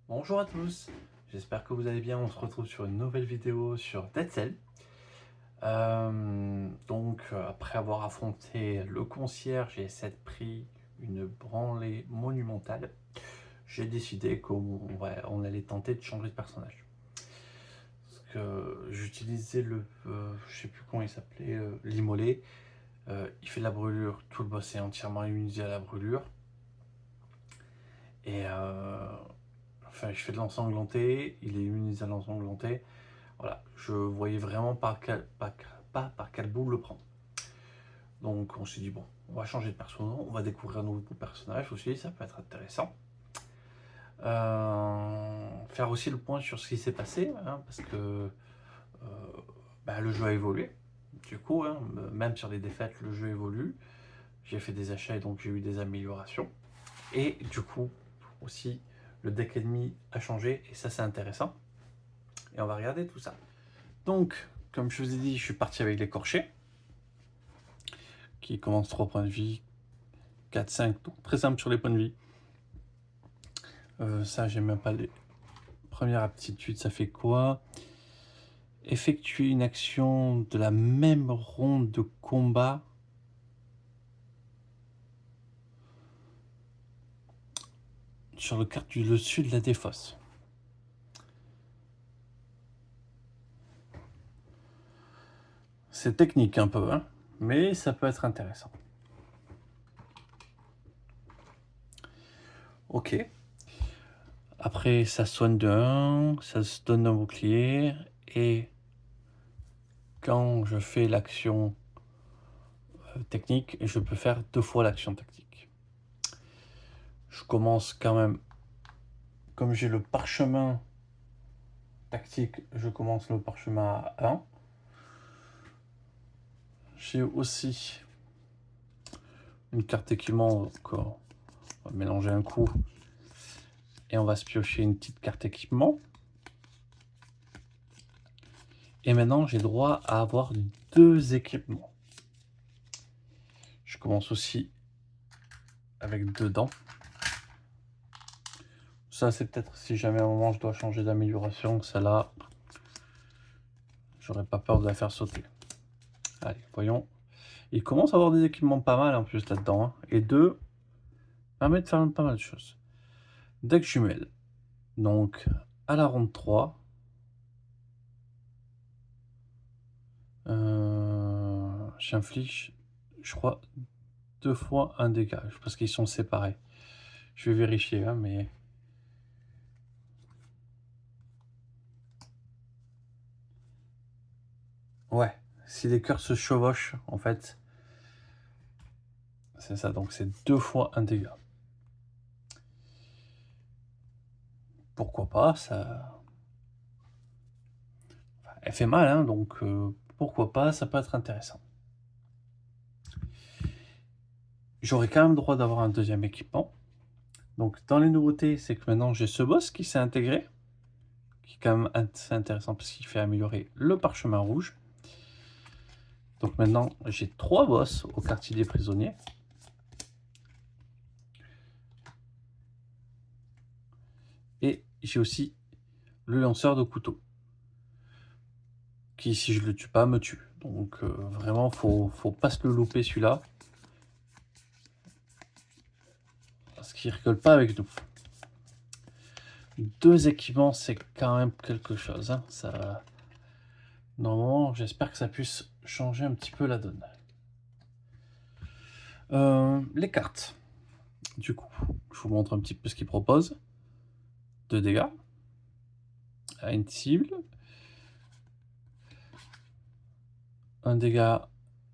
Bonjour à tous, j'espère que vous allez bien. On se retrouve sur une nouvelle vidéo sur Dead Cell. Après avoir affronté le concierge et s'être pris une branlée monumentale, j'ai décidé on allait tenter de changer de personnage. Parce que j'utilisais je sais plus comment il s'appelait, l'immolé. Il fait de la brûlure, tout le boss est entièrement immunisé à la brûlure. Et je fais de l'ensanglanté, il est immunisé à l'ensanglanté. Voilà, je voyais vraiment pas par quel bout le prendre. Donc on s'est dit, bon, on va changer de personnage, on va découvrir un nouveau personnage aussi, ça peut être intéressant. Faire aussi le point sur ce qui s'est passé, hein, parce que le jeu a évolué. Du coup, hein, même sur les défaites, le jeu évolue. J'ai fait des achats et donc j'ai eu des améliorations. Et du coup, aussi, le deck ennemi a changé et ça c'est intéressant. Et on va regarder tout ça. Donc, comme je vous ai dit, je suis parti avec l'écorché, qui commence 3 points de vie, 4, 5, donc très simple sur les points de vie. Ça, j'ai même pas les premières aptitudes, ça fait quoi? Effectuer une action de la même ronde de combat sur le carte du dessus de la défausse. C'est technique un peu, hein, mais ça peut être intéressant. Ok. Après, ça soigne de 1, ça se donne un bouclier, et quand je fais l'action technique, je peux faire 2 fois l'action tactique. Je commence quand même, comme j'ai le parchemin tactique, je commence le parchemin à 1. J'ai aussi une carte équipement, donc on va mélanger un coup et on va se piocher une petite carte équipement. Et maintenant j'ai droit à avoir 2 équipements. Je commence aussi avec 2 dents. Ça c'est peut-être si jamais à un moment je dois changer d'amélioration, celle-là, j'aurais pas peur de la faire sauter. Allez, voyons. Il commence à avoir des équipements pas mal en plus là-dedans, hein. Et 2 permet de faire pas mal de choses. Deck jumelle. Donc à la ronde 3, j'inflige, je crois, 2 fois un dégât, parce qu'ils sont séparés. Je vais vérifier, hein, mais... Ouais, si les cœurs se chevauchent, en fait, c'est ça, donc c'est 2 fois un dégât. Pourquoi pas, ça... Enfin, elle fait mal, hein, donc pourquoi pas, ça peut être intéressant. J'aurais quand même droit d'avoir un deuxième équipement. Donc dans les nouveautés, c'est que maintenant j'ai ce boss qui s'est intégré, qui est quand même assez intéressant parce qu'il fait améliorer le parchemin rouge. Donc maintenant j'ai 3 boss au quartier des prisonniers. Et j'ai aussi le lanceur de couteau, qui si je le tue pas me tue. Donc vraiment faut pas se le louper celui-là, parce qu'il rigole pas avec nous. 2 équipements, c'est quand même quelque chose, hein. Ça, normalement, j'espère que ça puisse changer un petit peu la donne. Les cartes. Du coup, je vous montre un petit peu ce qu'il propose. 2 dégâts à une cible. 1 dégât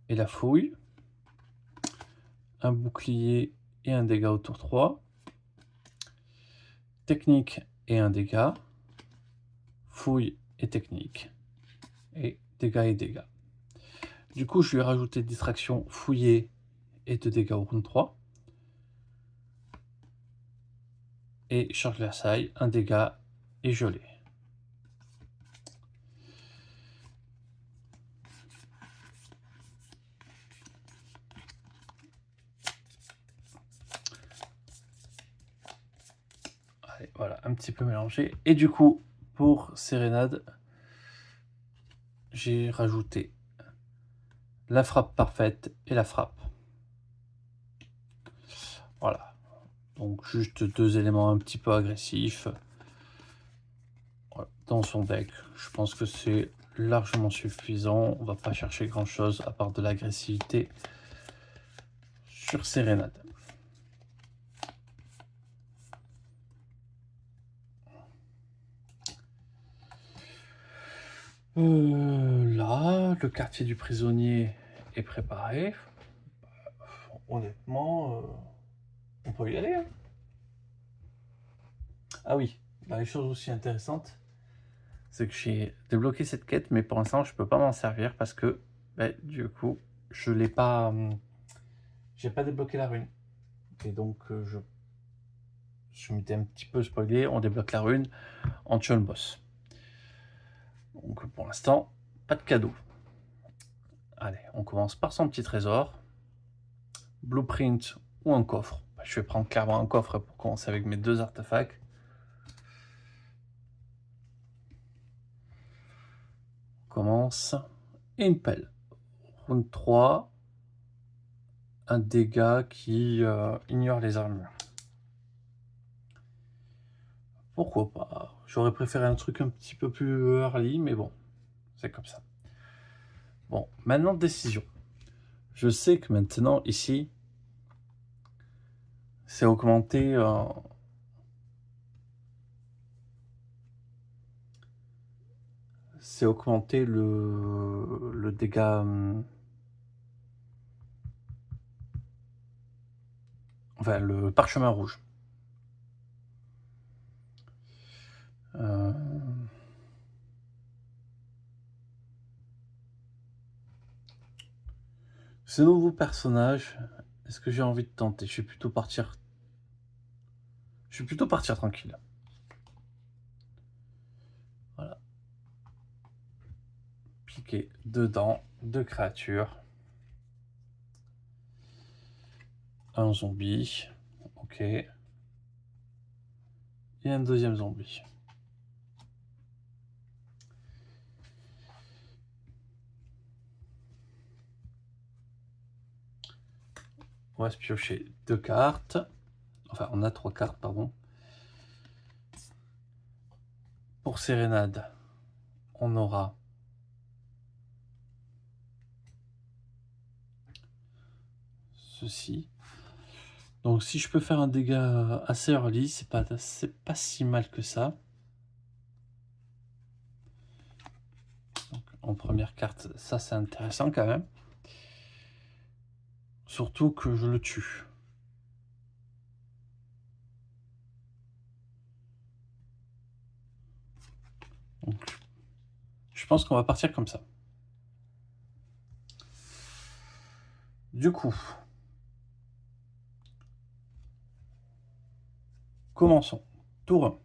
et la fouille. Un bouclier et un dégât au tour 3. Technique et un dégât. Fouille et technique. Et dégâts et dégâts. Du coup, je lui ai rajouté distraction, fouiller et 2 dégâts au round 3. Et charge Versailles, 1 dégât et gelé. Allez, voilà, un petit peu mélangé. Et du coup, pour Sérénade, j'ai rajouté la frappe parfaite et la frappe. Voilà. Donc juste 2 éléments un petit peu agressifs. Voilà, dans son deck. Je pense que c'est largement suffisant. On va pas chercher grand chose à part de l'agressivité sur Sérénade. Là, le quartier du prisonnier est préparé. Honnêtement, on peut y aller, hein. Ah oui, les choses aussi intéressantes, c'est que j'ai débloqué cette quête, mais pour l'instant, je peux pas m'en servir parce que, du coup, je l'ai pas, j'ai pas débloqué la rune. Et donc, je m'étais un petit peu spoilé, on débloque la rune en tuant le boss. Donc, pour l'instant, pas de cadeau. Allez, on commence par son petit trésor. Blueprint ou un coffre. Je vais prendre clairement un coffre pour commencer avec mes 2 artefacts. On commence. Et une pelle. Round 3. Un dégât qui ignore les armures. Pourquoi pas? J'aurais préféré un truc un petit peu plus early, mais bon, c'est comme ça. Bon, maintenant décision. Je sais que maintenant, ici, c'est augmenté... c'est augmenté le dégât... enfin, le parchemin rouge. Ce nouveau personnage, est-ce que j'ai envie de tenter? Je vais plutôt partir tranquille. Voilà. Piquer dedans 2 créatures. Un zombie. Ok. Et un deuxième zombie. On va se piocher 2 cartes. Enfin, on a 3 cartes, pardon. Pour Sérénade, on aura ceci. Donc si je peux faire un dégât assez early, c'est pas si mal que ça. Donc, en première carte, ça c'est intéressant quand même. Surtout que je le tue. Donc, je pense qu'on va partir comme ça. Du coup, commençons. Tour 1.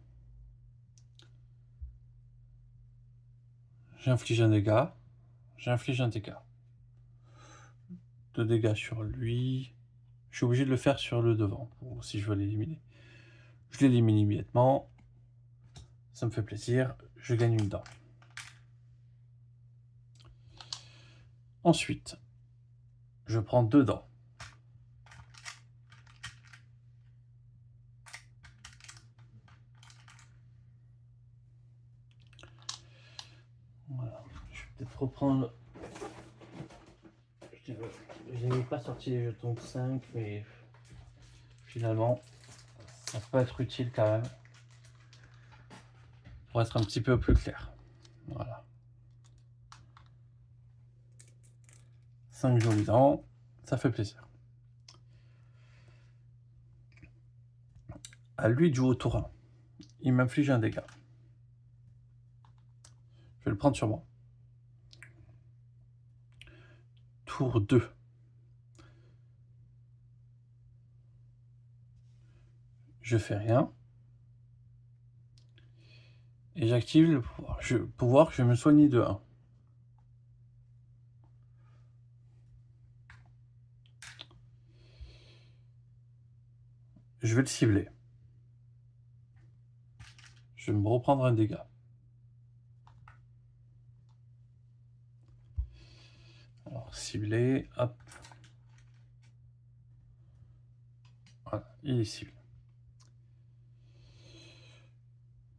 J'inflige un dégât. J'inflige un dégât. 2 dégâts sur lui. Je suis obligé de le faire sur le devant, si je veux l'éliminer. Je l'élimine immédiatement. Ça me fait plaisir. Je gagne une dent. Ensuite, je prends 2 dents. Voilà. Je vais peut-être reprendre... Je n'ai pas sorti les jetons de 5, mais finalement, ça peut être utile quand même. Pour être un petit peu plus clair. Voilà. 5 jolies dents, ça fait plaisir. À lui de jouer au tour 1. Il m'inflige un dégât. Je vais le prendre sur moi. Tour 2. Je fais rien. Et j'active le pouvoir. Je vais me soigner de 1. Je vais le cibler. Je vais me reprendre un dégât. Alors, ciblé, hop. Voilà, il est ciblé.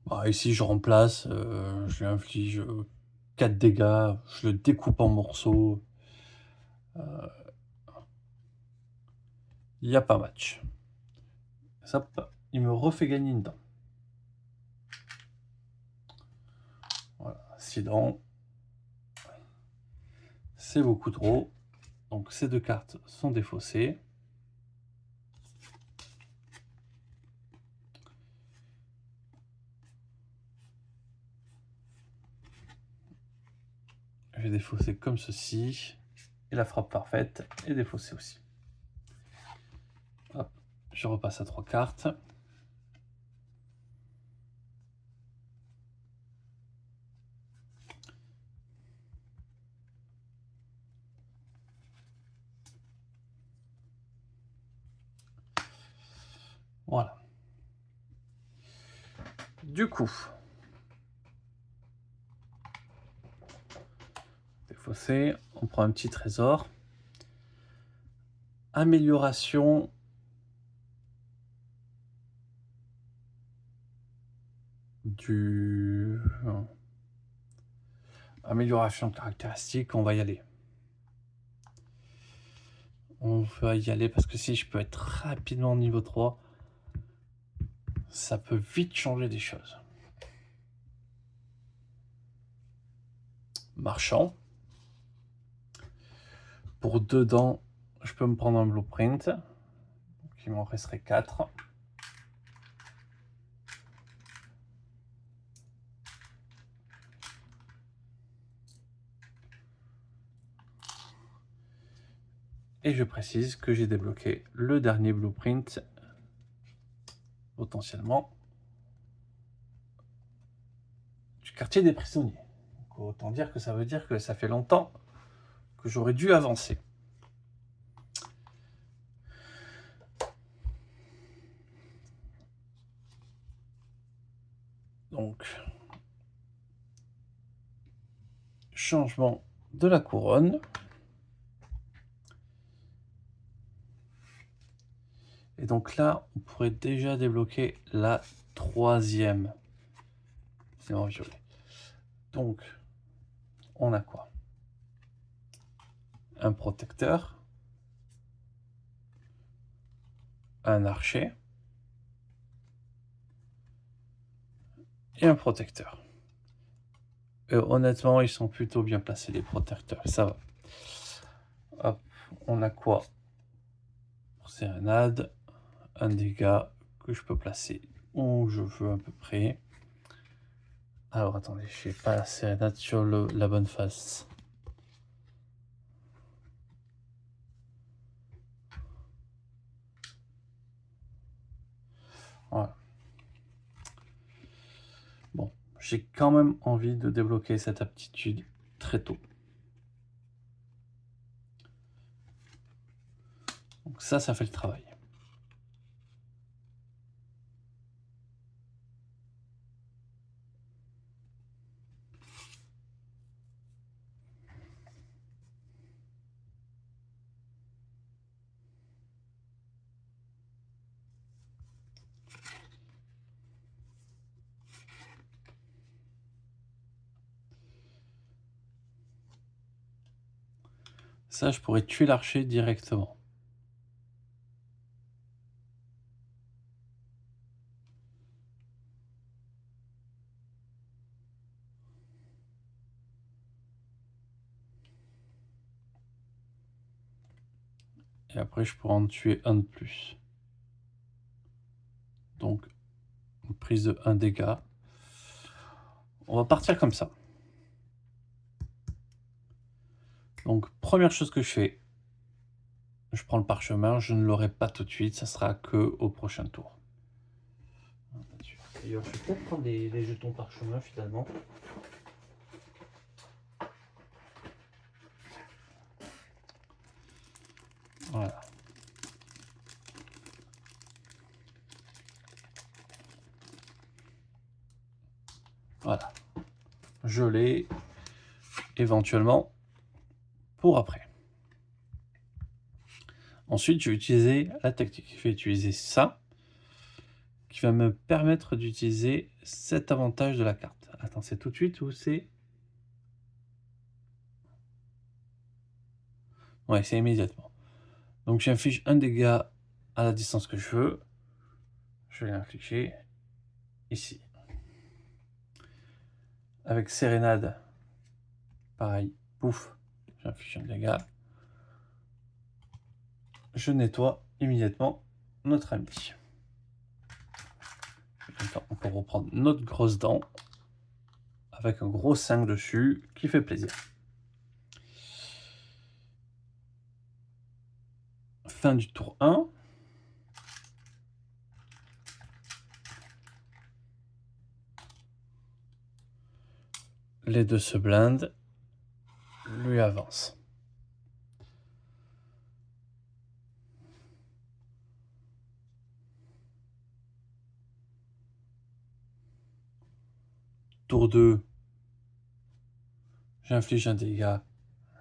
Bah, ici, je remplace, je lui inflige 4 dégâts, je le découpe en morceaux. Il n'y a pas match. Ça, il me refait gagner une dent. Voilà, 6 dents. C'est beaucoup trop. Donc ces deux cartes sont défaussées. Je vais défausser comme ceci. Et la frappe parfaite est défaussée aussi. Hop, je repasse à 3 cartes. Voilà. Du coup, défaussé, on prend un petit trésor. Amélioration. Amélioration caractéristique, on va y aller. On va y aller parce que si je peux être rapidement niveau 3, ça peut vite changer des choses. Marchand. Pour 2 dents, je peux me prendre un blueprint. Donc, il m'en resterait 4. Et je précise que j'ai débloqué le dernier blueprint, potentiellement, du quartier des prisonniers. Donc, autant dire que ça veut dire que ça fait longtemps que j'aurais dû avancer. Donc, changement de la couronne. Et donc là, on pourrait déjà débloquer la 3e. C'est en violet. Donc, on a quoi? Un protecteur. Un archer. Et un protecteur. Honnêtement, ils sont plutôt bien placés, les protecteurs. Ça va. Hop, on a quoi? Pour sérénade, un dégât que je peux placer où je veux à peu près. Alors attendez, je n'ai pas la sérénade sur la bonne face. Voilà. Bon, j'ai quand même envie de débloquer cette aptitude très tôt. Donc ça fait le travail. Ça, je pourrais tuer l'archer directement. Et après, je pourrais en tuer un de plus. Donc, une prise de 1 dégât. On va partir comme ça. Donc, première chose que je fais, je prends le parchemin. Je ne l'aurai pas tout de suite. Ça sera que au prochain tour. D'ailleurs, je vais peut-être prendre les jetons parchemin finalement. Voilà. Voilà. Je l'ai éventuellement pour après. Ensuite, je vais utiliser la technique. Je vais utiliser ça qui va me permettre d'utiliser cet avantage de la carte. Attends, c'est tout de suite ou c'est... Ouais, c'est immédiatement. Donc j'inflige un dégât à la distance que je veux. Je vais l'infliger ici. Avec Sérénade, pareil, pouf, j'inflige un dégât. Je nettoie immédiatement notre ami. On peut reprendre notre grosse dent avec un gros 5 dessus qui fait plaisir. Fin du tour 1. Les deux se blindent, lui avance. Tour 2, j'inflige un dégât,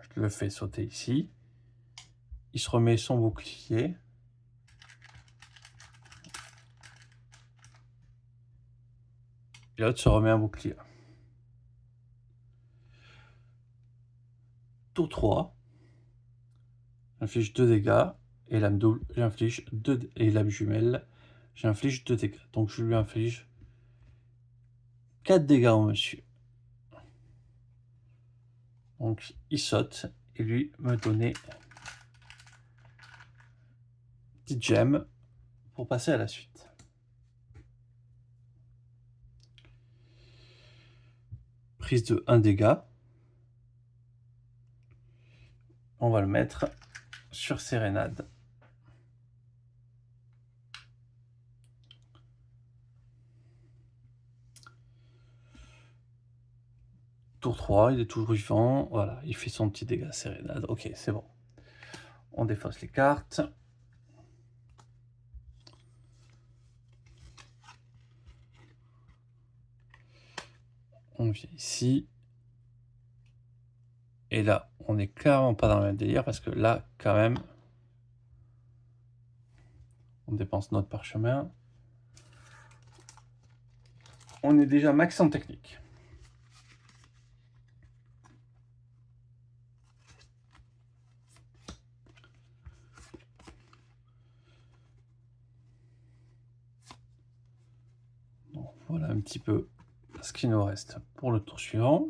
je le fais sauter ici. Il se remet son bouclier. Et l'autre se remet un bouclier. Tour 3, j'inflige 2 dégâts, et lame double, j'inflige 2, et lame jumelle, j'inflige 2 dégâts. Donc je lui inflige 4 dégâts au monsieur. Donc il saute, et lui me donner petite gemme pour passer à la suite. Prise de 1 dégât. On va le mettre sur Sérénade. Tour 3, il est toujours vivant. Voilà, il fait son petit dégât Sérénade. Ok, c'est bon. On défausse les cartes. On vient ici. Et là, on n'est clairement pas dans le même délire parce que là, quand même, on dépense notre parchemin. On est déjà max en technique. Donc, voilà un petit peu ce qu'il nous reste pour le tour suivant.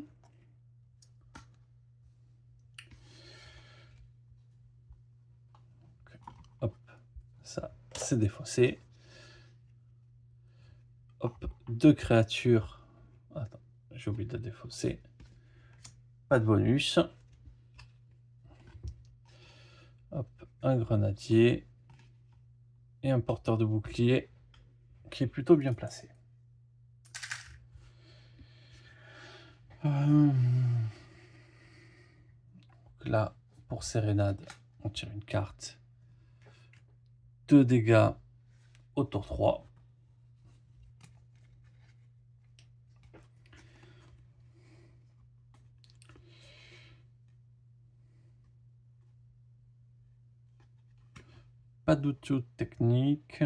Hop, ça, c'est défaussé. Hop, 2 créatures. Attends, j'ai oublié de défausser. Pas de bonus. Hop, un grenadier. Et un porteur de bouclier qui est plutôt bien placé. Là, pour Sérénade, on tire une carte. 2 dégâts au tour 3. Pas d'outil technique.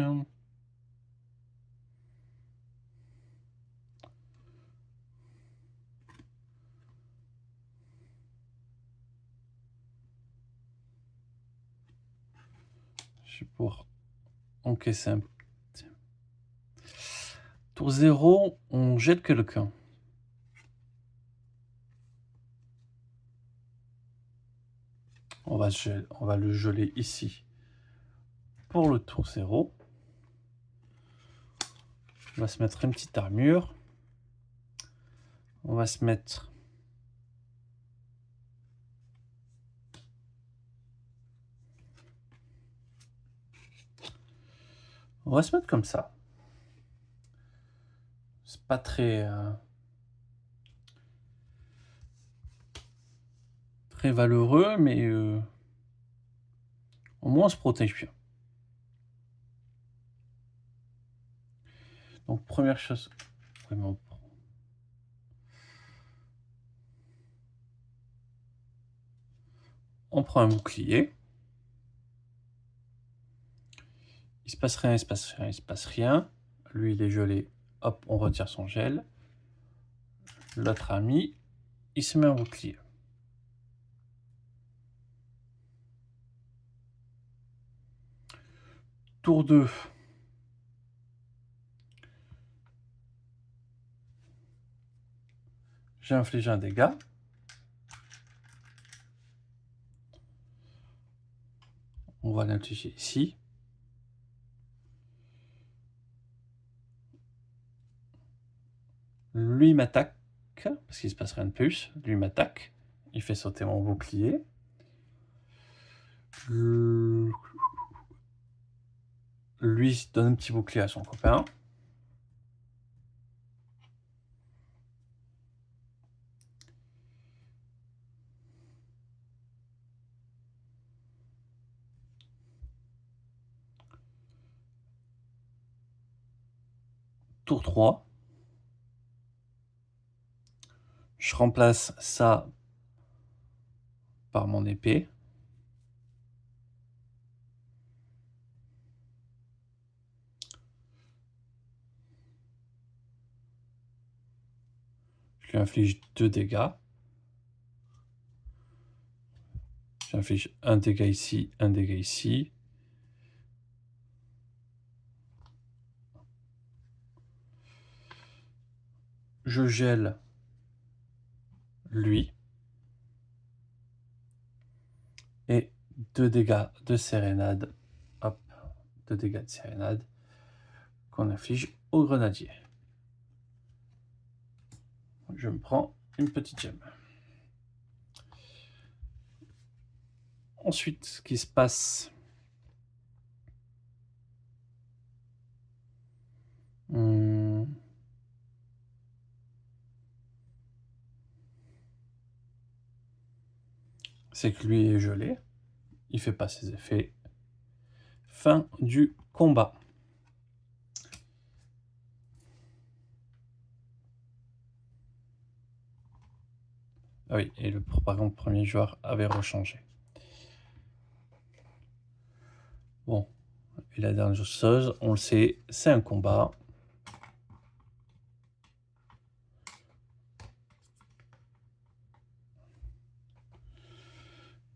Je vais pouvoir encaisser un... Tour 0, on jette quelqu'un. On va le geler ici pour le tour 0. On va se mettre une petite armure. On va se mettre... On va se mettre comme ça. C'est pas très... très valeureux, mais au moins on se protège bien. Donc première chose... On prend un bouclier. Il se passe rien, il se passe rien, il se passe rien. Lui, il est gelé. Hop, on retire son gel. L'autre ami, il se met un bouclier. Tour 2. J'ai infligé un dégât. On va l'infliger ici. Lui m'attaque, parce qu'il ne se passe rien de plus. Lui m'attaque. Il fait sauter mon bouclier. Lui donne un petit bouclier à son copain. Tour 3. Je remplace ça par mon épée. Je lui inflige 2 dégâts. J'inflige un dégât ici, un dégât ici. Je gèle lui. Et 2 dégâts de sérénade. Hop, 2 dégâts de sérénade qu'on inflige au grenadier. Je me prends une petite gemme. Ensuite, ce qui se passe, c'est que lui est gelé. Il fait pas ses effets. Fin du combat. Ah oui, et par contre, le premier joueur avait rechangé. Bon, et la dernière chose, on le sait, c'est un combat.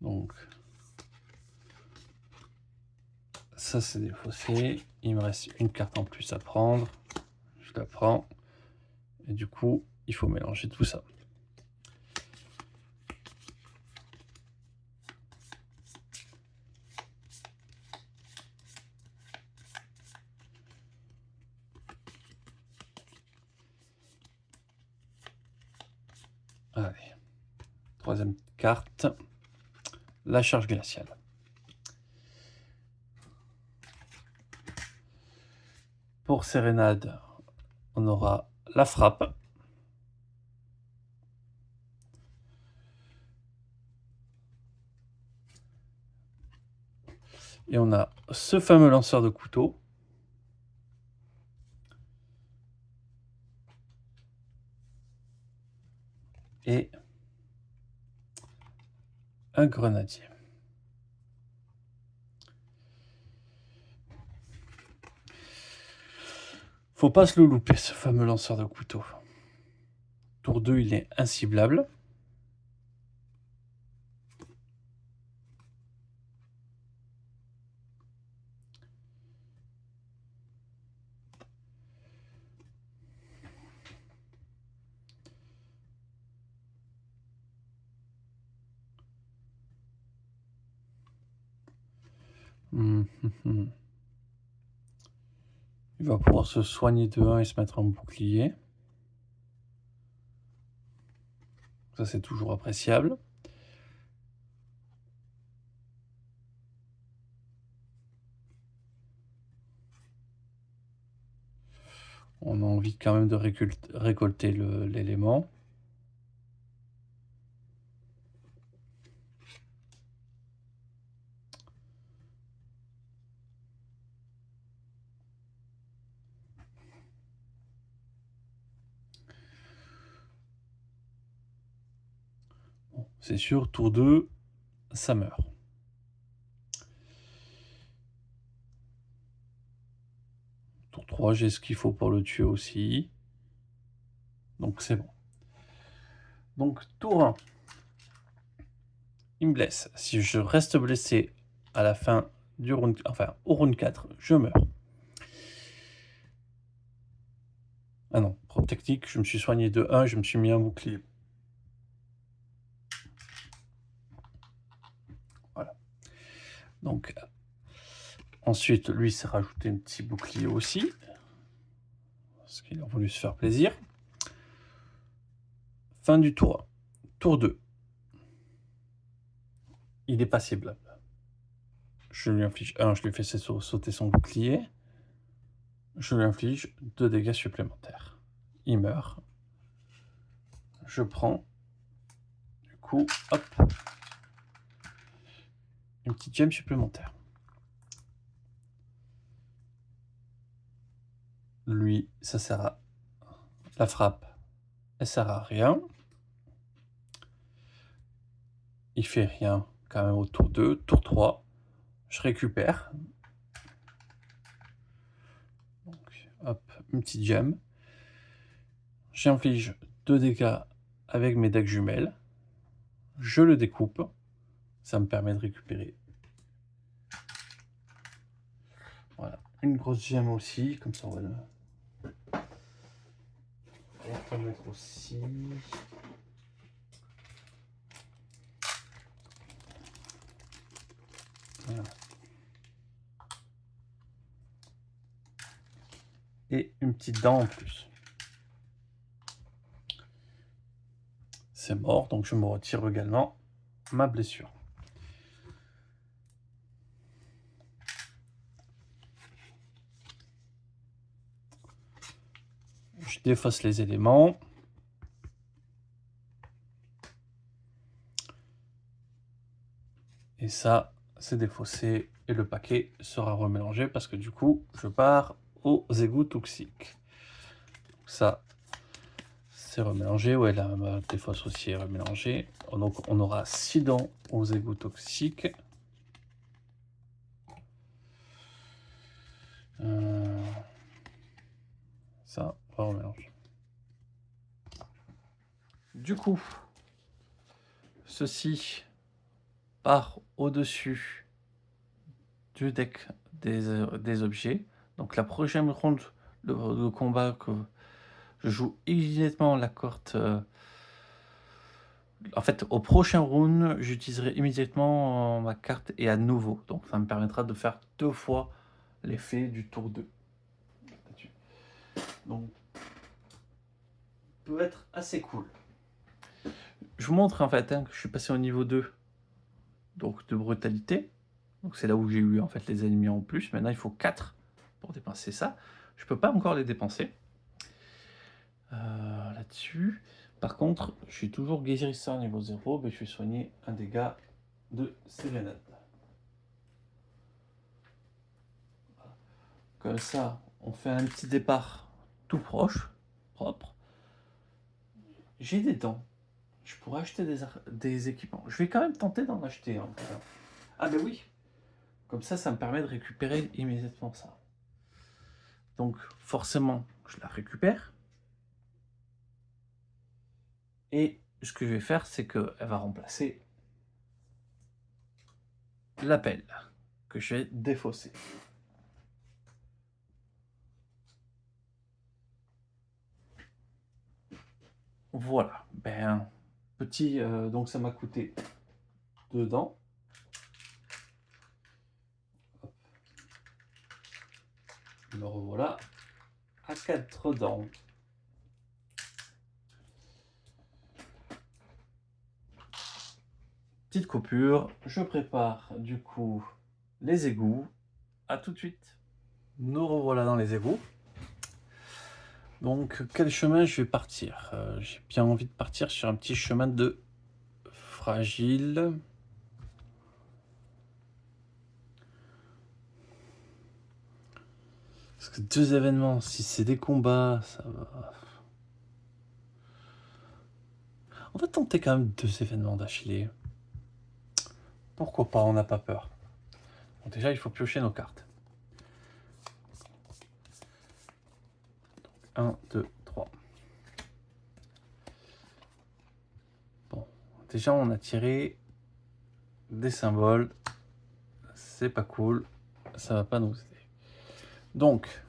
Donc, ça c'est défaussé. Il me reste une carte en plus à prendre. Je la prends. Et du coup, il faut mélanger tout ça. Allez, troisième carte, la charge glaciale. Pour sérénade, on aura la frappe. Et on a ce fameux lanceur de couteau. Et un grenadier. Faut pas se le louper, ce fameux lanceur de couteau. Tour 2, il est inciblable. Il va pouvoir se soigner de 1 et se mettre en bouclier. Ça, c'est toujours appréciable. On a envie quand même de récolter l'élément. Bon, c'est sûr, tour 2, ça meurt. Tour 3, j'ai ce qu'il faut pour le tuer aussi. Donc c'est bon. Donc tour 1. Il me blesse. Si je reste blessé à la fin du round, enfin au round 4, je meurs. Ah non, pro technique, je me suis soigné de 1, je me suis mis un bouclier. Voilà. Donc ensuite, lui s'est rajouté un petit bouclier aussi. Parce qu'il a voulu se faire plaisir. Fin du tour 1. Tour 2. Il est pas ciblable. Je lui inflige 1, je lui fais sauter son bouclier. Je lui inflige 2 dégâts supplémentaires. Il meurt. Je prends, du coup, hop, une petite gemme supplémentaire. Lui, ça sert à... La frappe, elle sert à rien. Il fait rien quand même au tour 2. Tour 3, je récupère. Donc, hop, une petite gemme. J'inflige 2 dégâts avec mes decks jumelles. Je le découpe. Ça me permet de récupérer. Voilà, une grosse gemme aussi, comme ça on va le... On va mettre aussi... Voilà. Et une petite dent en plus. C'est mort, donc je me retire également ma blessure. Je défausse les éléments. Et ça, c'est défaussé et le paquet sera remélangé parce que du coup, je pars aux égouts toxiques. Ça, c'est remélangé. Ouais, la défausse aussi est remélangée. Donc, on aura 6 dents aux égouts toxiques. Ça, on va remélanger. Du coup, ceci part au-dessus du deck des objets. Donc la prochaine ronde de combat que je joue immédiatement la carte... en fait, au prochain round, j'utiliserai immédiatement ma carte et à nouveau. Donc ça me permettra de faire 2 fois l'effet du tour 2. Donc, peut être assez cool. Je vous montre en fait que je suis passé au niveau 2, donc de brutalité. Donc c'est là où j'ai eu en fait les ennemis en plus. Maintenant il faut 4 pour dépenser ça. Je peux pas encore les dépenser là-dessus. Par contre, je suis toujours guérisseur niveau 0, mais je suis soigné un dégât de sérénade. Comme ça, on fait un petit départ tout proche, propre. J'ai des dents. Je pourrais acheter des équipements. Je vais quand même tenter d'en acheter un. Ah ben oui. Comme ça me permet de récupérer immédiatement ça. Donc forcément, je la récupère. Et ce que je vais faire, c'est qu'elle va remplacer la pelle que je vais défausser. Voilà, ben petit, donc ça m'a coûté 2 dents. Hop. Me revoilà à 4 dents. Petite coupure, je prépare du coup les égouts. À tout de suite. Nous revoilà dans les égouts. Donc quel chemin je vais partir? J'ai bien envie de partir sur un petit chemin de fragile. Parce que 2 événements, si c'est des combats, ça va. On va tenter quand même 2 événements d'affilée. pourquoi pas, on n'a pas peur. Donc déjà, il faut piocher nos cartes. 1, 2, 3. Bon, déjà, on a tiré des symboles. C'est pas cool. Ça va pas nous aider. Donc,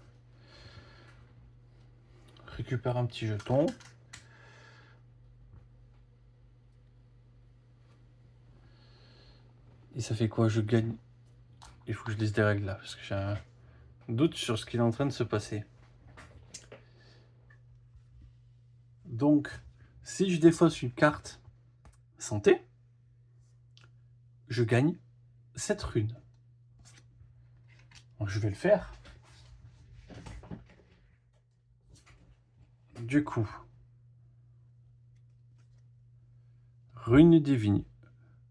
récupère un petit jeton. Et ça fait quoi? Je gagne. Il faut que je lise des règles là, parce que j'ai un doute sur ce qui est en train de se passer. Donc, si je défausse une carte santé, je gagne cette rune. Donc, je vais le faire. Du coup, rune divine.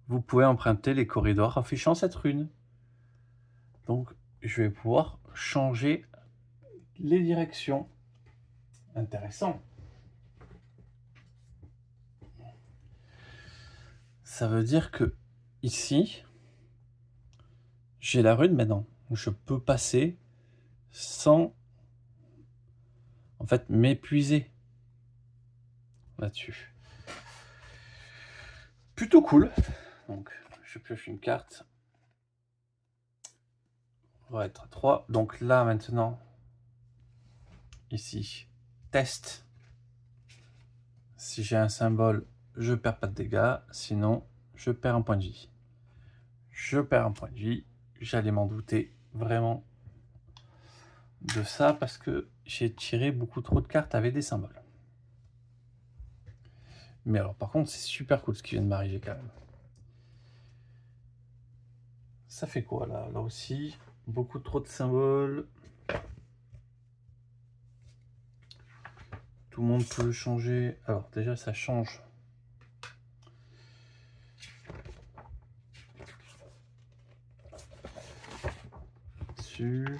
Vous pouvez emprunter les corridors affichant cette rune. Donc, je vais pouvoir changer les directions. Intéressant. Ça veut dire que ici, j'ai la rune maintenant. Je peux passer sans, en fait, m'épuiser là-dessus. Plutôt cool. Donc, je pioche une carte. On va être à 3. Donc là, maintenant, ici, test. Si j'ai un symbole, je perds pas de dégâts. Sinon, je perds un point de vie. Je perds un point de vie. J'allais m'en douter vraiment de ça parce que j'ai tiré beaucoup trop de cartes avec des symboles. Mais alors, par contre, c'est super cool ce qui vient de m'arriver quand même. Ça fait quoi là? Là aussi, beaucoup trop de symboles. Tout le monde peut changer. Alors déjà, ça change. Dessus.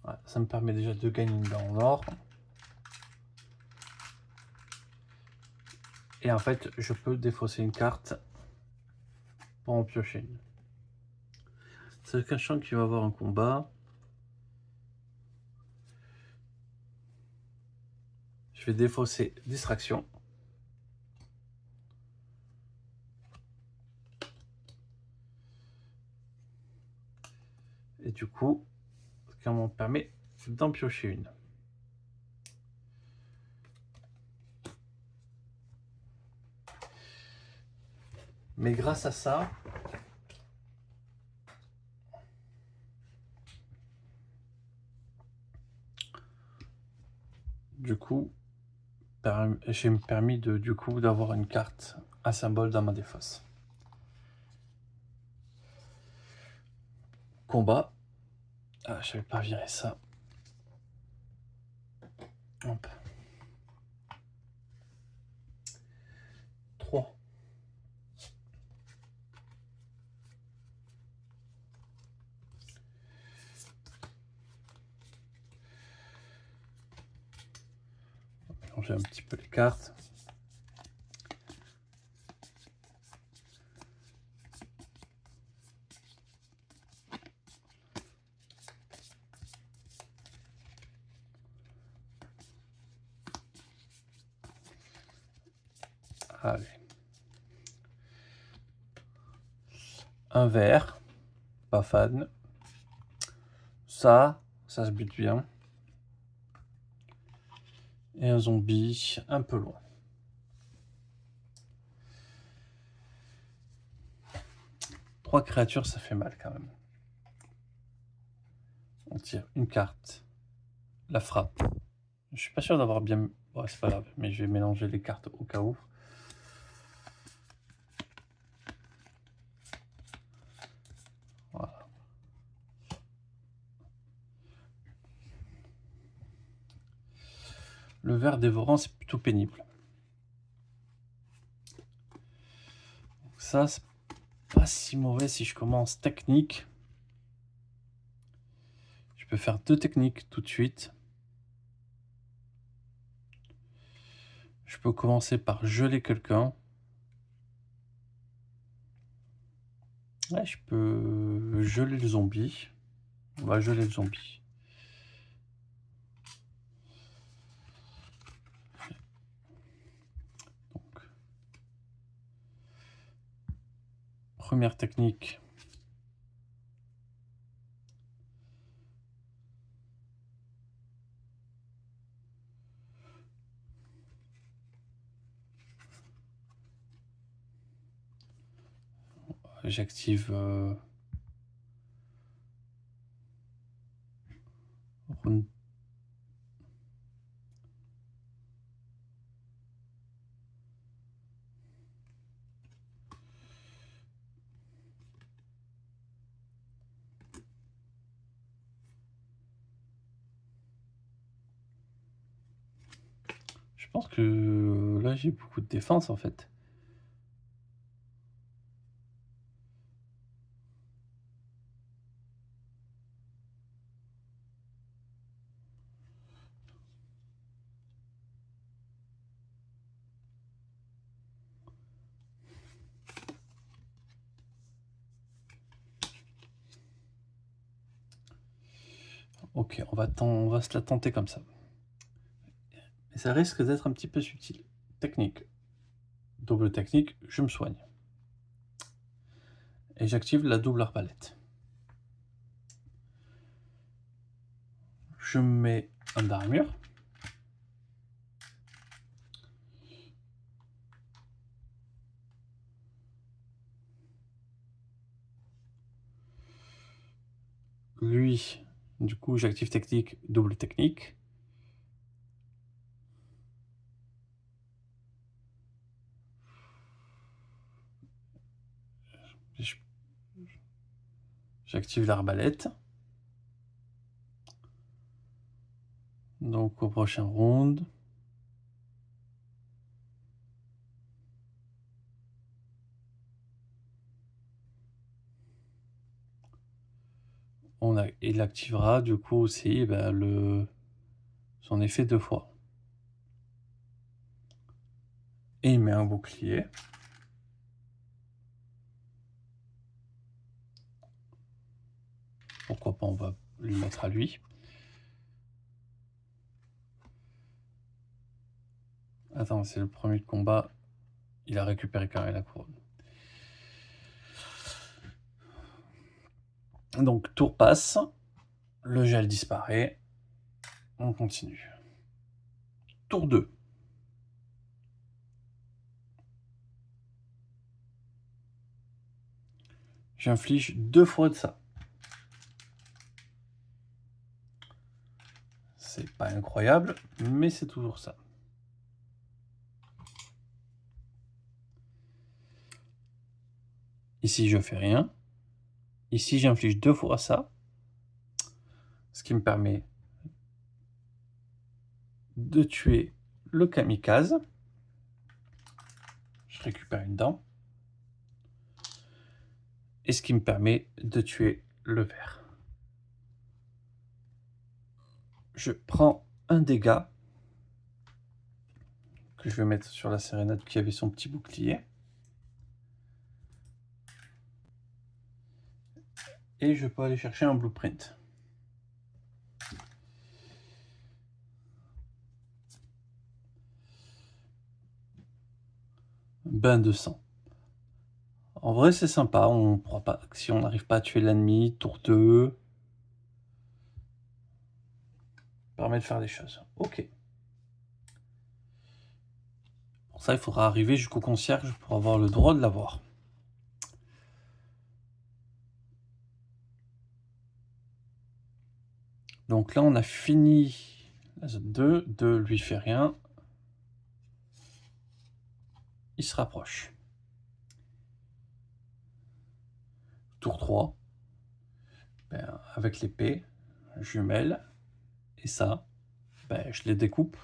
Voilà, ça me permet déjà de gagner dans l'or. Et en fait, je peux défausser une carte pour en piocher une. C'est sachant qu'il va y avoir un combat. Je vais défausser distraction. Et du coup, ça me permet d'en piocher une. Mais grâce à ça, du coup, j'ai permis d'avoir une carte, un symbole dans ma défausse. Combat. Ah, je vais pas virer ça. Hop. 3. Mélanger un petit peu les cartes. Allez. Un vert. Pas fan. Ça se bute bien. Et un zombie un peu loin. Trois créatures, ça fait mal quand même. On tire une carte. La frappe. Je suis pas sûr d'avoir bien... Ouais, c'est pas grave, mais je vais mélanger les cartes au cas où. Voilà. Le ver dévorant, c'est plutôt pénible. Donc ça, pas si mauvais si je commence technique. Je peux faire 2 techniques tout de suite. Je peux commencer par geler quelqu'un. Ouais, je peux geler le zombie. On va geler le zombie. Donc, première technique. J'active rune. Je pense que là j'ai beaucoup de défense en fait. Ok, on va se la tenter comme ça. Mais ça risque d'être un petit peu subtil. Technique. Double technique, je me soigne. Et j'active la double arbalète. Je me mets un d'armure. Lui, du coup, j'active technique, double technique. J'active l'arbalète. Donc au prochain round. Il activera du coup aussi son effet 2 fois. Et il met un bouclier. Pourquoi pas, on va lui mettre à lui. Attends, c'est le premier combat. Il a récupéré quand même la couronne. Donc tour passe. Le gel disparaît. On continue. Tour 2. J'inflige 2 fois de ça. C'est pas incroyable, mais c'est toujours ça. Ici, je fais rien. Ici, j'inflige 2 fois ça. Ce qui me permet de tuer le kamikaze. Je récupère une dent. Et ce qui me permet de tuer le ver. Je prends un dégât que je vais mettre sur la sérénade qui avait son petit bouclier. Et je peux aller chercher un blueprint. Bain de sang. En vrai, c'est sympa. On pourra pas, si on n'arrive pas à tuer l'ennemi, tour 2. Permet de faire des choses. Ok. Pour ça, il faudra arriver jusqu'au concierge pour avoir le droit de l'avoir. Donc là, on a fini la zone 2. 2 lui fait rien. Il se rapproche. Tour 3. Ben, avec l'épée, jumelle. Et ça, ben, je les découpe.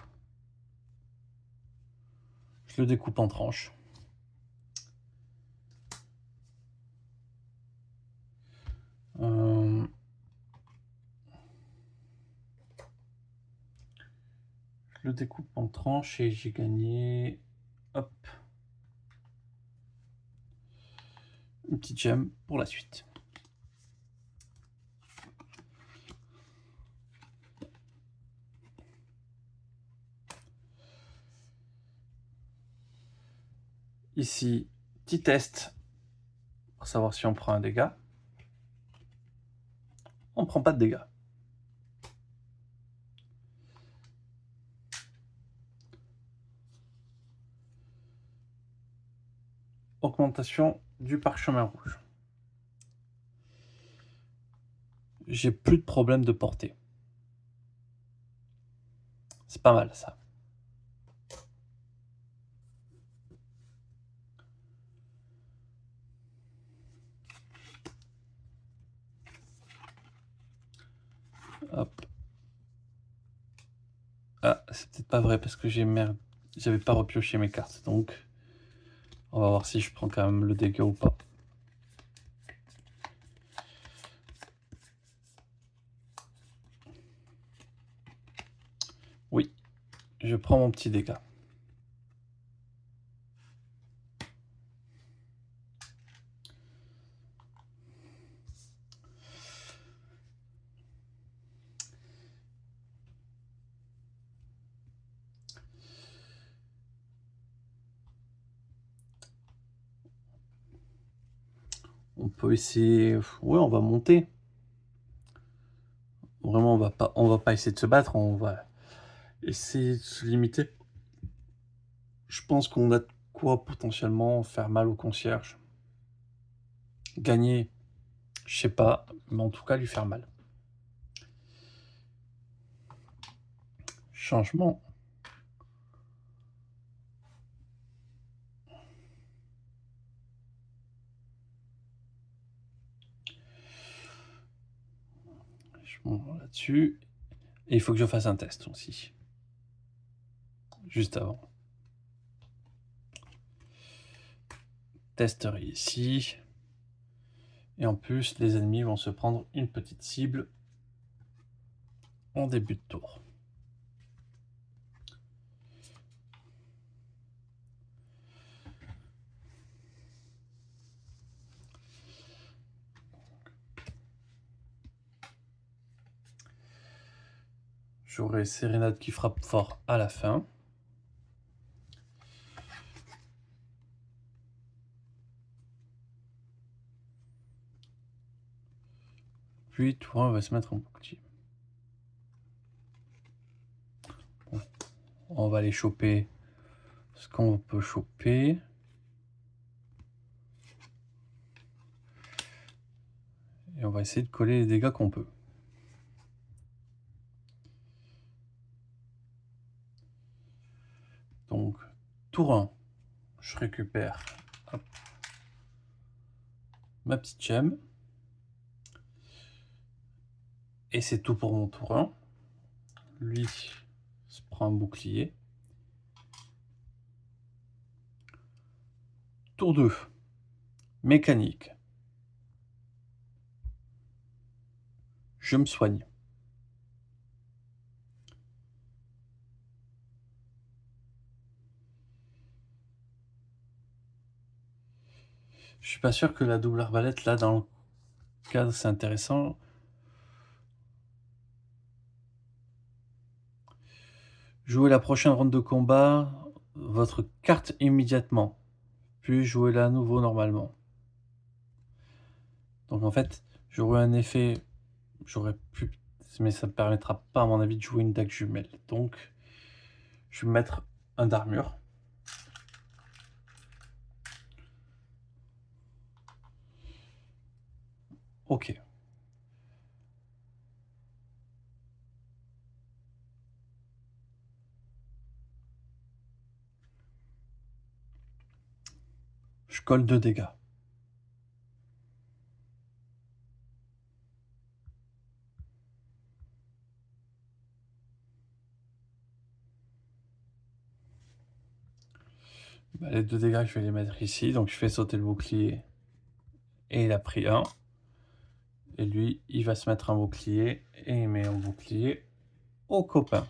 Je le découpe en tranches. le découpe en tranches et j'ai gagné, hop, une petite gemme pour la suite. Ici, petit test pour savoir si on prend un dégât. On ne prend pas de dégâts. Augmentation du parchemin rouge. J'ai plus de problème de portée. C'est pas mal ça. Hop. Ah, c'est peut-être pas vrai parce que j'avais pas repioché mes cartes. Donc, on va voir si je prends quand même le dégât ou pas. Oui, je prends mon petit dégât. On peut essayer... Ouais, on va monter. Vraiment, on va pas essayer de se battre, on va essayer de se limiter. Je pense qu'on a de quoi potentiellement faire mal au concierge. Gagner, je sais pas, mais en tout cas lui faire mal. Changement. Je monte là-dessus. Et il faut que je fasse un test aussi. Juste avant. Test ici. Et en plus, les ennemis vont se prendre une petite cible en début de tour. J'aurai Sérénade qui frappe fort à la fin. Puis Tourin va se mettre en bouclier. Bon, on va aller choper ce qu'on peut choper. Et on va essayer de coller les dégâts qu'on peut. Donc, tour 1, je récupère hop, ma petite gemme. Et c'est tout pour mon tour 1. Lui se prend un bouclier. Tour 2, mécanique. Je me soigne. Je suis pas sûr que la double arbalète, là, dans le cadre, c'est intéressant. Jouez la prochaine ronde de combat, votre carte immédiatement. Puis jouez-la à nouveau normalement. Donc en fait, j'aurai un effet, j'aurais pu, mais ça ne me permettra pas à mon avis de jouer une dague jumelle. Donc je vais mettre un d'armure. Ok. Je colle 2 dégâts. Bah, les 2 dégâts, je vais les mettre ici. Donc je fais sauter le bouclier. Et il a pris 1. Et lui, il va se mettre un bouclier. Et il met un bouclier au copain.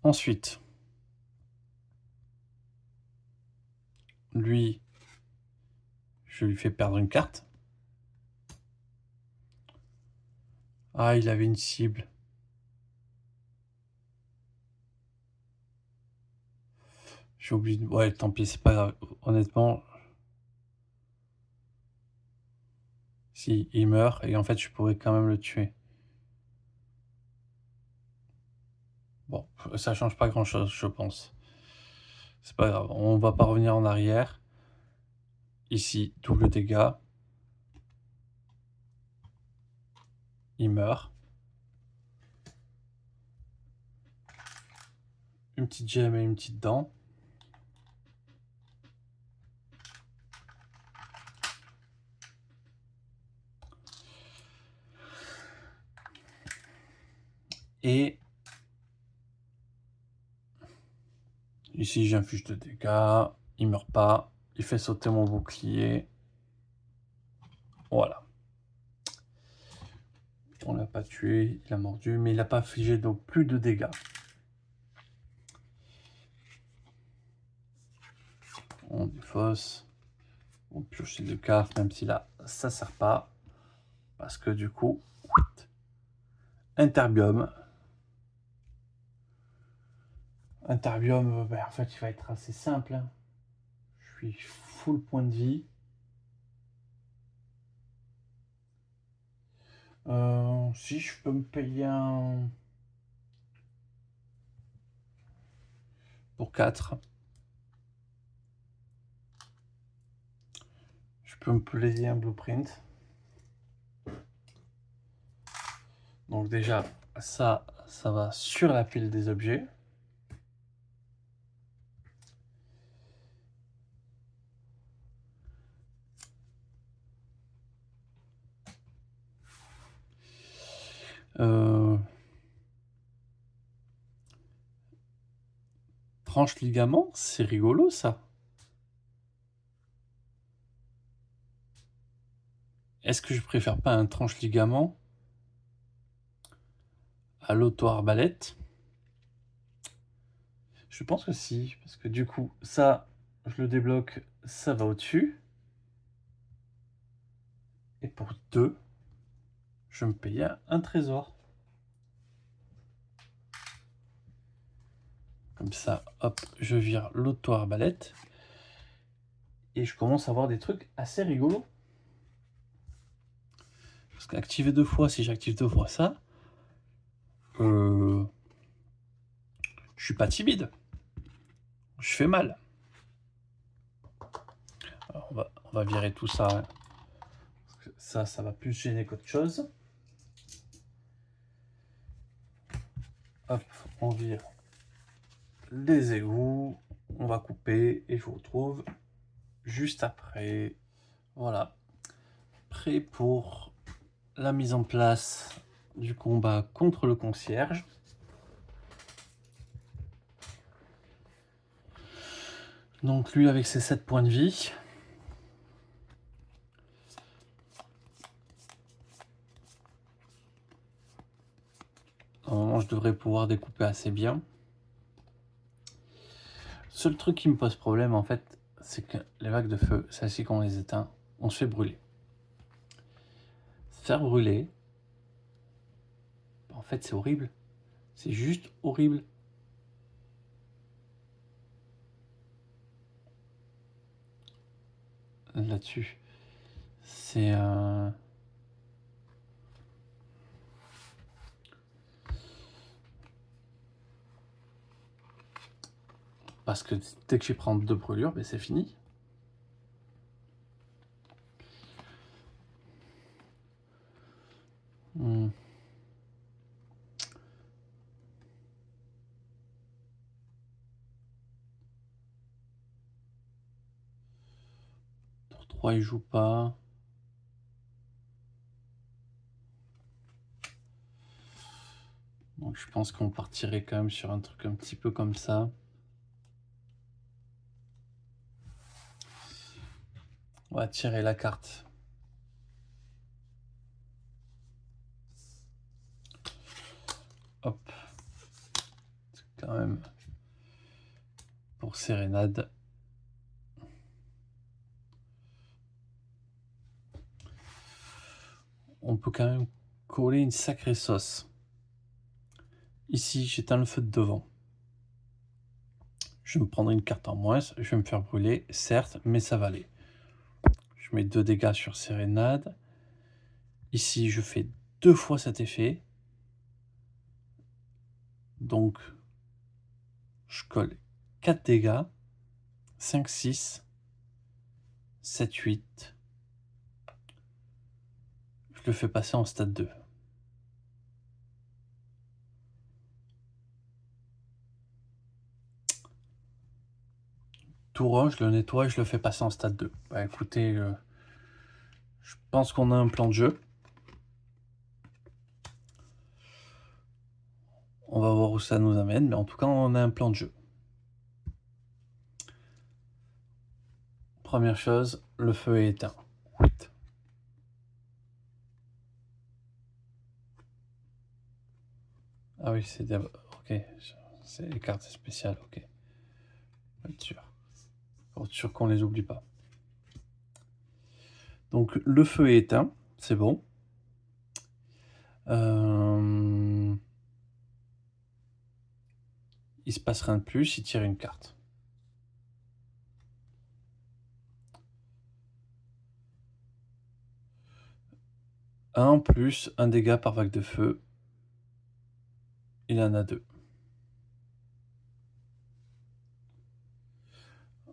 Ensuite, lui, je lui fais perdre une carte. Ah, il avait une cible. J'ai oublié de... Ouais, tant pis, c'est pas grave. Honnêtement, si, il meurt, et en fait, je pourrais quand même le tuer. Bon, ça change pas grand-chose, je pense. C'est pas grave, on va pas revenir en arrière. Ici, double dégâts. Il meurt. Une petite gemme et une petite dent. Et ici, j'inflige de dégâts. Il meurt pas. Il fait sauter mon bouclier. Voilà. On l'a pas tué, il a mordu, mais il n'a pas infligé donc plus de dégâts. On défausse. On pioche les 2 cartes, même si là, ça sert pas. Parce que du coup, Interbium. Interbium, ben, en fait, il va être assez simple. Hein. Je suis full point de vie. Si je peux me payer un... Pour 4. Je peux me payer un blueprint. Donc déjà, ça va sur la pile des objets. Tranche ligament, c'est rigolo ça. Est-ce que je préfère pas un tranche ligament à l'auto-arbalète? Je pense que si, parce que du coup, ça, je le débloque, ça va au-dessus. Et pour 2, je me paye un trésor. Comme ça, hop, je vire l'auto-arbalète. Et je commence à avoir des trucs assez rigolos. Parce qu'activer 2 fois, si j'active 2 fois ça, je suis pas timide. Je fais mal. Alors, on va virer tout ça. Hein. Parce que ça va plus gêner qu'autre chose. Hop, on vire les égouts. On va couper et je vous retrouve juste après. Voilà. Prêt pour la mise en place du combat contre le concierge. Donc lui avec ses 7 points de vie. Normalement je devrais pouvoir découper assez bien. Seul truc qui me pose problème en fait, c'est que les vagues de feu, c'est ainsi qu'on les éteint, on se fait brûler. Se faire brûler, en fait c'est horrible. C'est juste horrible. Là-dessus. C'est... Parce que dès que je prends 2 brûlures, ben c'est fini. Hmm. Pour 3, il joue pas. Donc je pense qu'on partirait quand même sur un truc un petit peu comme ça. On va tirer la carte. Hop. quand même pour sérénade. On peut quand même coller une sacrée sauce. Ici, j'éteins le feu de devant. Je me prendrai une carte en moins, je vais me faire brûler, certes, mais ça va aller. Je mets 2 dégâts sur sérénade. Ici, je fais 2 fois cet effet. Donc, je colle 4 dégâts. 5, 6, 7, 8. Je le fais passer en stade 2. Tout rond, je le nettoie et je le fais passer en stade 2. Bah écoutez, je pense qu'on a un plan de jeu. On va voir où ça nous amène, mais en tout cas, on a un plan de jeu. Première chose, le feu est éteint. Ah oui, c'est ok, c'est les cartes spéciales, ok. Pour être sûr. Pour être sûr qu'on les oublie pas. Donc le feu est éteint, c'est bon. Il se passe rien de plus, il tire une carte. Un plus un dégât par vague de feu. Il en a 2.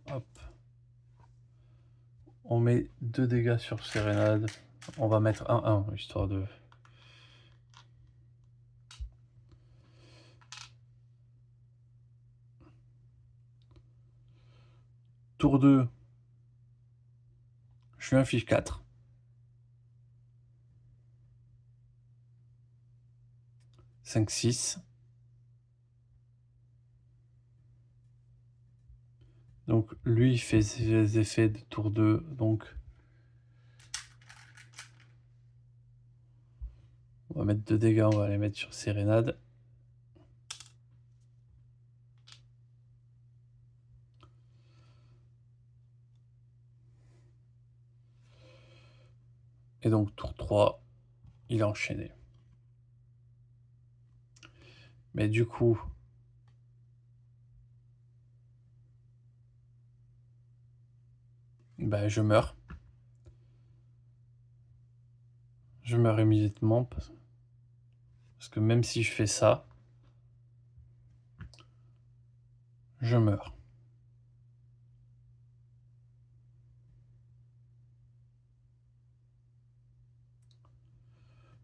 Hop. On met 2 dégâts sur sérénade. On va mettre 1-1, histoire de... Tour 2. Je lui inflige 4. 5, 6. Donc lui, il fait ses effets de tour 2. Donc on va mettre 2 dégâts, on va les mettre sur sérénade. Et donc tour 3, il a enchaîné. Mais du coup, bah, je meurs. Je meurs immédiatement parce que même si je fais ça, je meurs.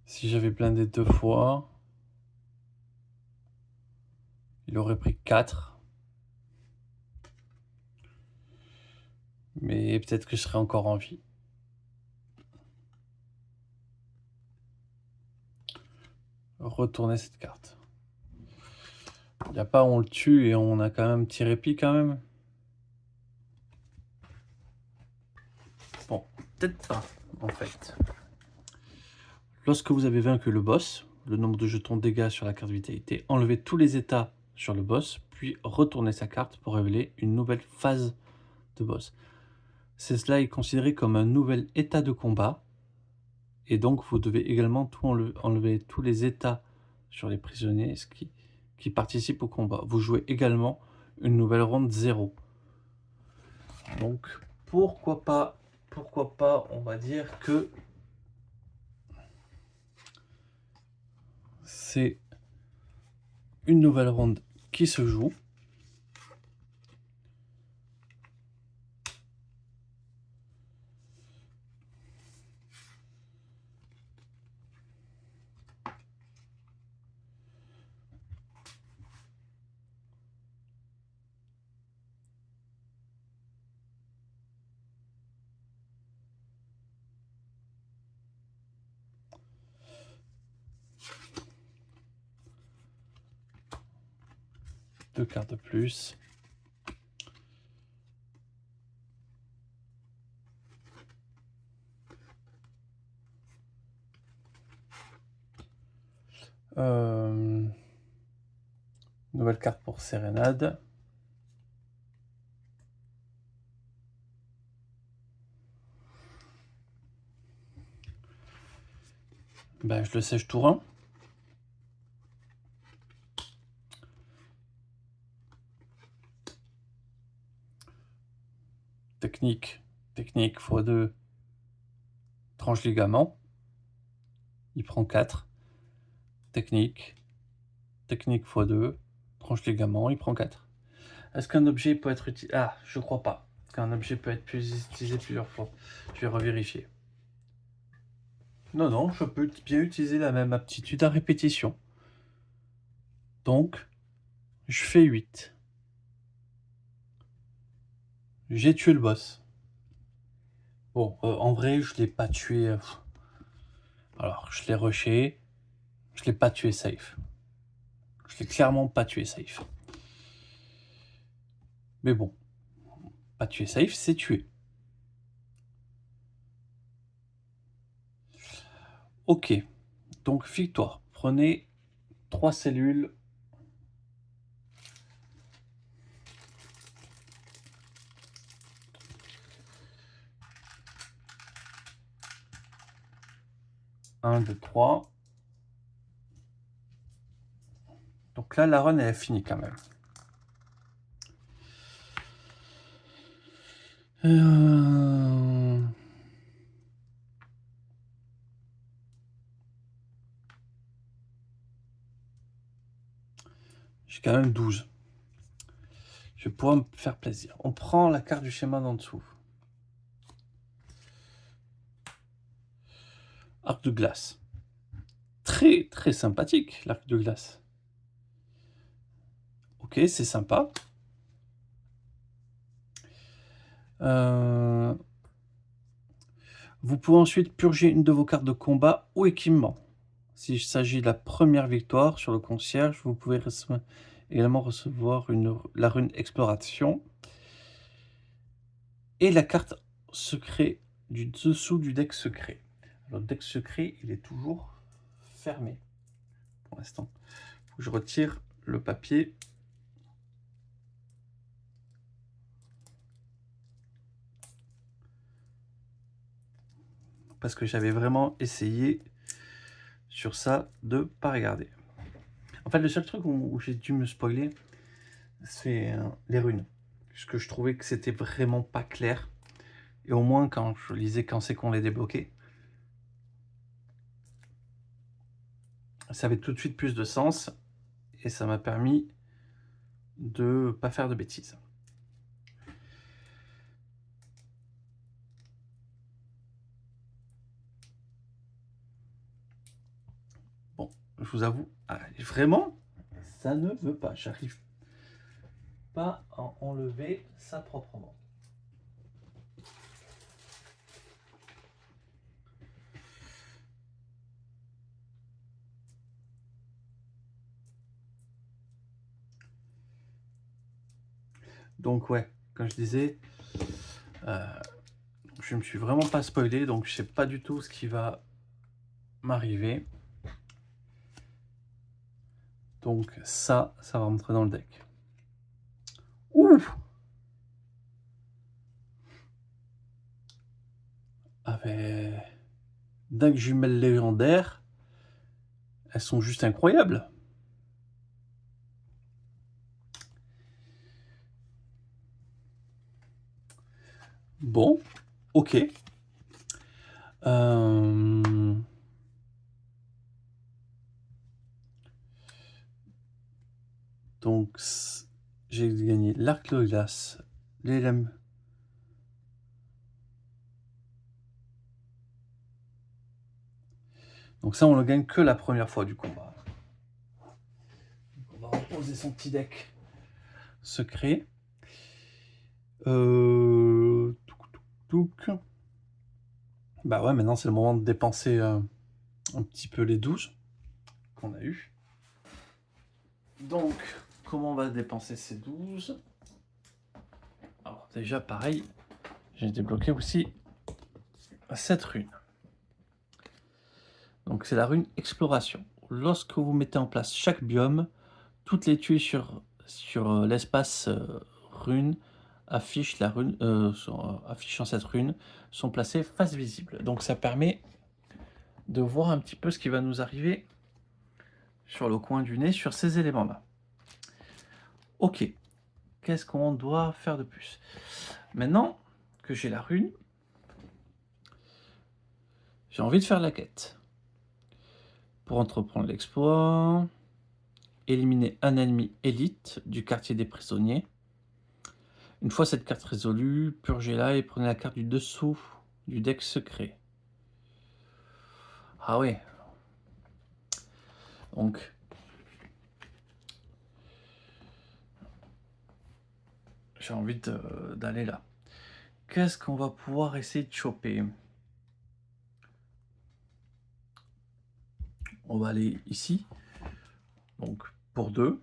Si j'avais blindé 2 fois, il aurait pris 4. Mais peut-être que je serais encore en vie. Retourner cette carte. Il n'y a pas on le tue et on a quand même un petit répit quand même. Bon, peut-être pas en fait. Lorsque vous avez vaincu le boss, le nombre de jetons de dégâts sur la carte vitalité, enlevez tous les états sur le boss, puis retournez sa carte pour révéler une nouvelle phase de boss. Cela est considéré comme un nouvel état de combat, et donc vous devez également enlever tous les états sur les prisonniers qui participent au combat. Vous jouez également une nouvelle ronde 0. Donc pourquoi pas, on va dire que c'est une nouvelle ronde qui se joue. Deux cartes de plus. Nouvelle carte pour Sérénade. Ben, je le sèche tour 1. Technique x2, tranche ligament. Il prend 4. Technique x2, tranche ligament, il prend 4. Est-ce qu'un objet peut être utilisé? Ah, je crois pas. Qu'un objet peut être utilisé plusieurs fois. Je vais revérifier. Non, je peux bien utiliser la même aptitude à répétition. Donc, je fais 8. J'ai tué le boss. Bon, en vrai, je l'ai pas tué. Alors, je l'ai rushé. Je l'ai pas tué safe. Je l'ai clairement pas tué safe. Mais bon, pas tué safe, c'est tué. Ok, donc victoire. Prenez 3 cellules. Un, 2, 3. Donc là, la run, elle est finie quand même. J'ai quand même 12. Je vais pouvoir me faire plaisir. On prend la carte du schéma d'en dessous. Arc de glace. Très, très sympathique, l'arc de glace. Ok, c'est sympa. Vous pouvez ensuite purger une de vos cartes de combat ou équipement. S'il s'agit de la première victoire sur le concierge, vous pouvez également recevoir la rune exploration et la carte secret du dessous du deck secret. Alors, le deck secret, il est toujours fermé pour l'instant. Il faut que je retire le papier. Parce que j'avais vraiment essayé sur ça de pas regarder. En fait, le seul truc où j'ai dû me spoiler, c'est les runes. Parce que je trouvais que c'était vraiment pas clair. Et au moins, quand je lisais quand c'est qu'on les débloquait, ça avait tout de suite plus de sens. Et ça m'a permis de pas faire de bêtises. Bon, je vous avoue, vraiment, ça ne veut pas. J'arrive pas à enlever ça proprement. Donc ouais, comme je disais, je me suis vraiment pas spoilé, donc je sais pas du tout ce qui va m'arriver. Donc ça va rentrer dans le deck. Ouf! Avec dingue jumelles légendaires, elles sont juste incroyables. Bon, ok. Donc, j'ai gagné l'arc de glace, les lames. Donc ça, on le gagne que la première fois du combat. Donc on va reposer son petit deck secret. Bah ouais, maintenant c'est le moment de dépenser un petit peu les 12 qu'on a eu. Donc, comment on va dépenser ces 12? Alors déjà, pareil, j'ai débloqué aussi cette rune. Donc c'est la rune exploration. Lorsque vous mettez en place chaque biome, toutes les tuiles sur l'espace, rune affichent la rune, affichant cette rune sont placées face visible. Donc ça permet de voir un petit peu ce qui va nous arriver sur le coin du nez sur ces éléments-là. OK, qu'est-ce qu'on doit faire de plus? Maintenant que j'ai la rune, j'ai envie de faire la quête. Pour entreprendre l'exploit, éliminer un ennemi élite du quartier des prisonniers. Une fois cette carte résolue, purgez-la et prenez la carte du dessous du deck secret. Ah ouais. Donc, j'ai envie d'aller là. Qu'est-ce qu'on va pouvoir essayer de choper? On va aller ici. Donc, pour 2.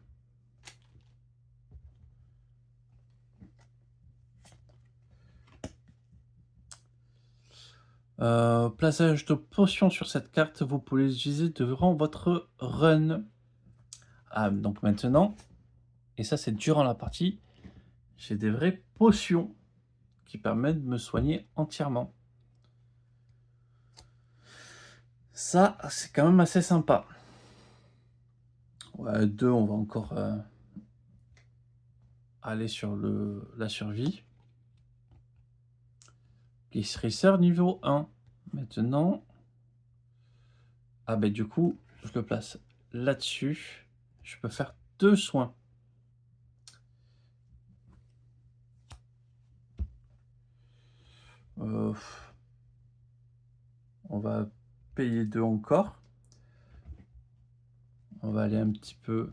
Plaçage de potions sur cette carte, vous pouvez l'utiliser durant votre run. Ah, donc maintenant, et ça c'est durant la partie, j'ai des vraies potions qui permettent de me soigner entièrement. Ça, c'est quand même assez sympa. Ouais, 2, on va encore aller sur la survie. Racer niveau 1. Maintenant, ah ben du coup, je le place là-dessus. Je peux faire 2 soins. On va payer 2 encore. On va aller un petit peu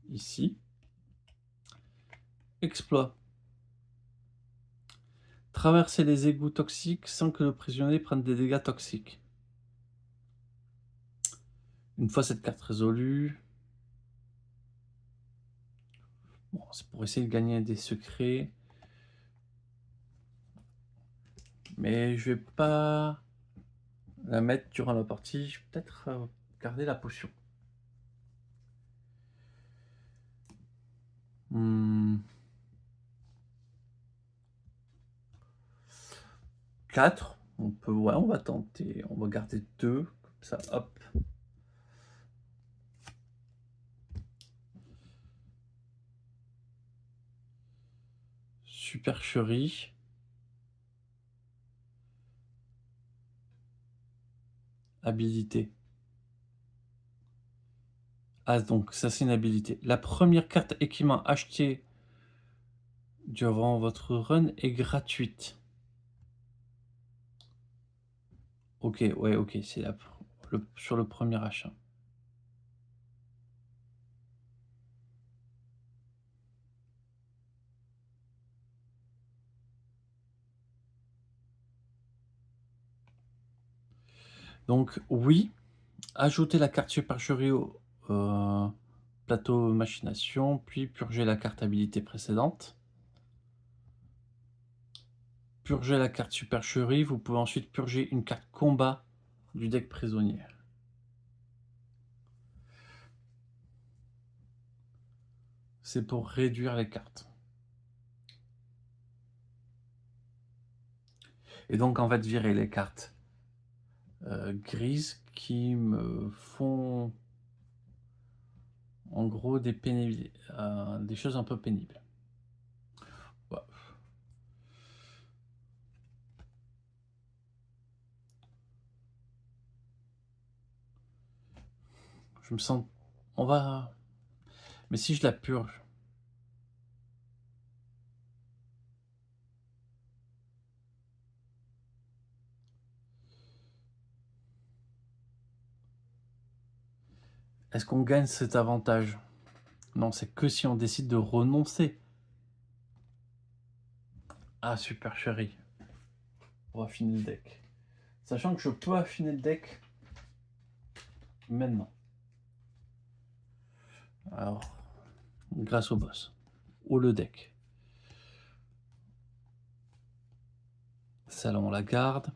ici. Exploit. Traverser les égouts toxiques sans que le prisonnier prenne des dégâts toxiques. Une fois cette carte résolue, bon, c'est pour essayer de gagner des secrets. Mais je vais pas la mettre durant la partie. Je vais peut-être garder la potion. 4. On peut, ouais, on va tenter. On va garder 2. Comme ça, hop. Supercherie. Habilité. Ah, donc ça c'est une habilité. La première carte équipement achetée durant votre run est gratuite. Ok, ouais, ok, c'est sur le premier achat. Donc oui, ajouter la carte supercherie au plateau machination, puis purger la carte habilité précédente. Purger la carte supercherie, vous pouvez ensuite purger une carte combat du deck prisonnier. C'est pour réduire les cartes. Et donc en fait virer les cartes grises qui me font en gros des choses un peu pénibles. Ouais. Je me sens... On va... Mais si je la purge... Est-ce qu'on gagne cet avantage? Non, c'est que si on décide de renoncer. Ah, super chérie. Pour affiner le deck. Sachant que je peux affiner le deck maintenant. Alors, grâce au boss. Ou le deck. Celle-là, on la garde.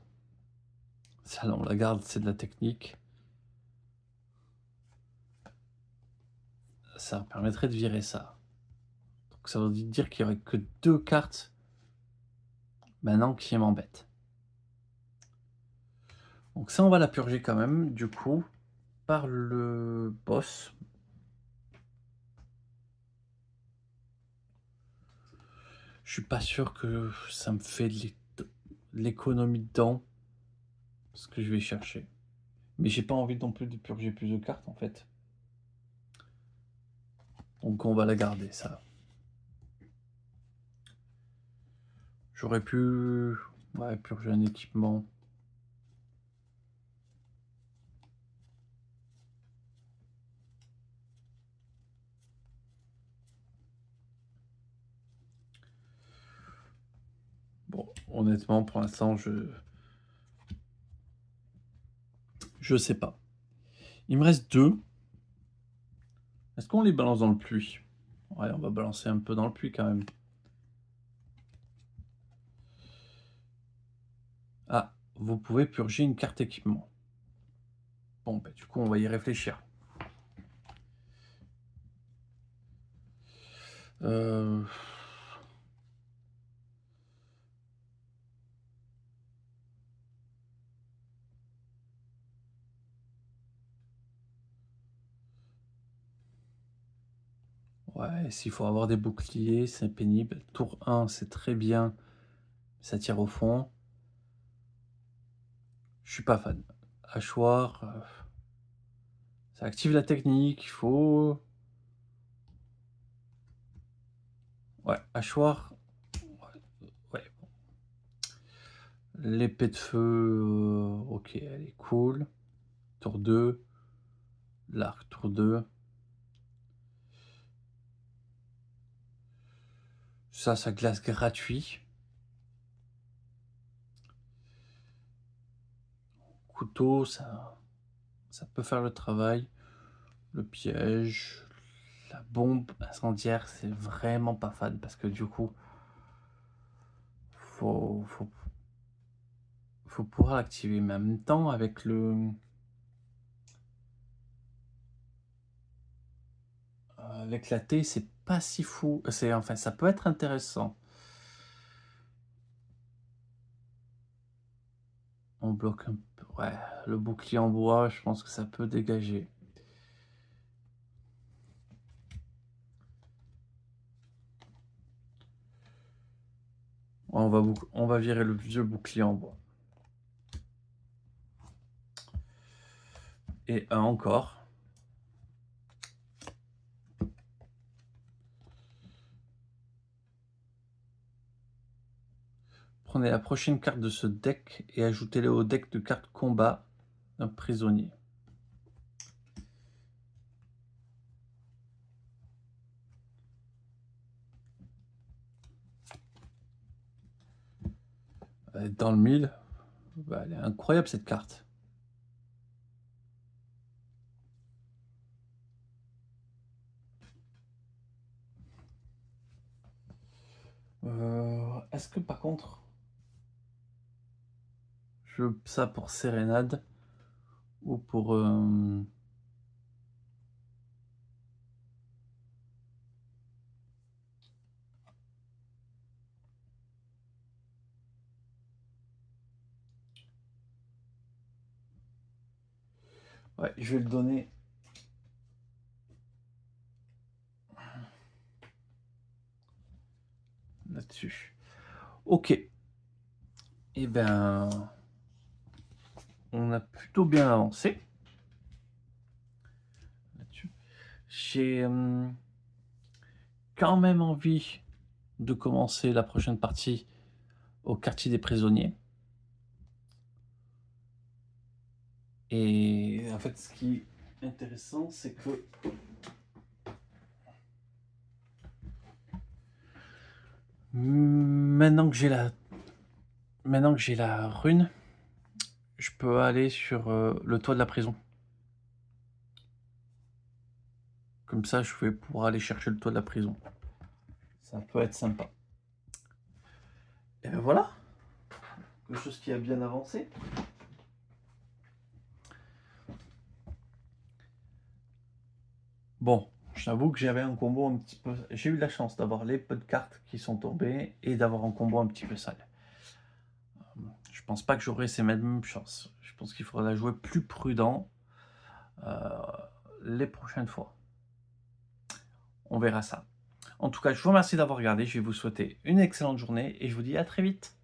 Celle-là, on la garde, c'est de la technique. ça permettrait de virer ça. Donc ça veut dire qu'il y aurait que 2 cartes maintenant qui m'embêtent. Donc ça, on va la purger quand même, du coup, par le boss. Je suis pas sûr que ça me fait de l'économie dedans, ce que je vais chercher. Mais j'ai pas envie non plus de purger plus de cartes, en fait. Donc on va la garder, ça. J'aurais pu, ouais, purger un équipement. Bon, honnêtement, pour l'instant, je sais pas. Il me reste 2. Est-ce qu'on les balance dans le puits? Ouais, on va balancer un peu dans le puits quand même. Ah, vous pouvez purger une carte équipement. Bon, bah, du coup, on va y réfléchir. Euh... Ouais, s'il faut avoir des boucliers, c'est pénible. Tour 1, c'est très bien. Ça tire au fond. Je suis pas fan. Hachoir, ça active la technique, il faut... Ouais, hachoir... Ouais. L'épée de feu, ok, elle est cool. Tour 2. L'arc, tour 2. Ça glace gratuit. Couteau, ça peut faire le travail. Le piège, la bombe incendiaire, c'est vraiment pas fan parce que du coup, faut, faut, faut pouvoir l'activer. Mais en même temps, avec avec la T, c'est pas si fou. Enfin, ça peut être intéressant. On bloque un peu. Ouais, le bouclier en bois, je pense que ça peut dégager. On va virer le vieux bouclier en bois. Et un encore. Prenez la prochaine carte de ce deck et ajoutez-le au deck de cartes combat d'un prisonnier. Elle est dans le 1000. Bah, elle est incroyable cette carte. Est-ce que par contre, je veux ça pour Sérénade ou pour... Ouais, je vais le donner. Là-dessus. Ok. Eh ben, on a plutôt bien avancé. Là-dessus. J'ai quand même envie de commencer la prochaine partie au quartier des prisonniers. Et en fait, ce qui est intéressant, c'est que maintenant que j'ai la rune, je peux aller sur le toit de la prison. Comme ça, je vais pouvoir aller chercher le toit de la prison. Ça peut être sympa. Et ben voilà, quelque chose qui a bien avancé. Bon, je t'avoue que j'avais un combo un petit peu j'ai eu de la chance d'avoir les peu de cartes qui sont tombées et d'avoir un combo un petit peu sale. Je pense pas que j'aurai ces mêmes chances. Je pense qu'il faudra jouer plus prudent, heu, les prochaines fois. On verra ça. En tout cas, je vous remercie d'avoir regardé, je vais vous souhaiter une excellente journée et je vous dis à très vite.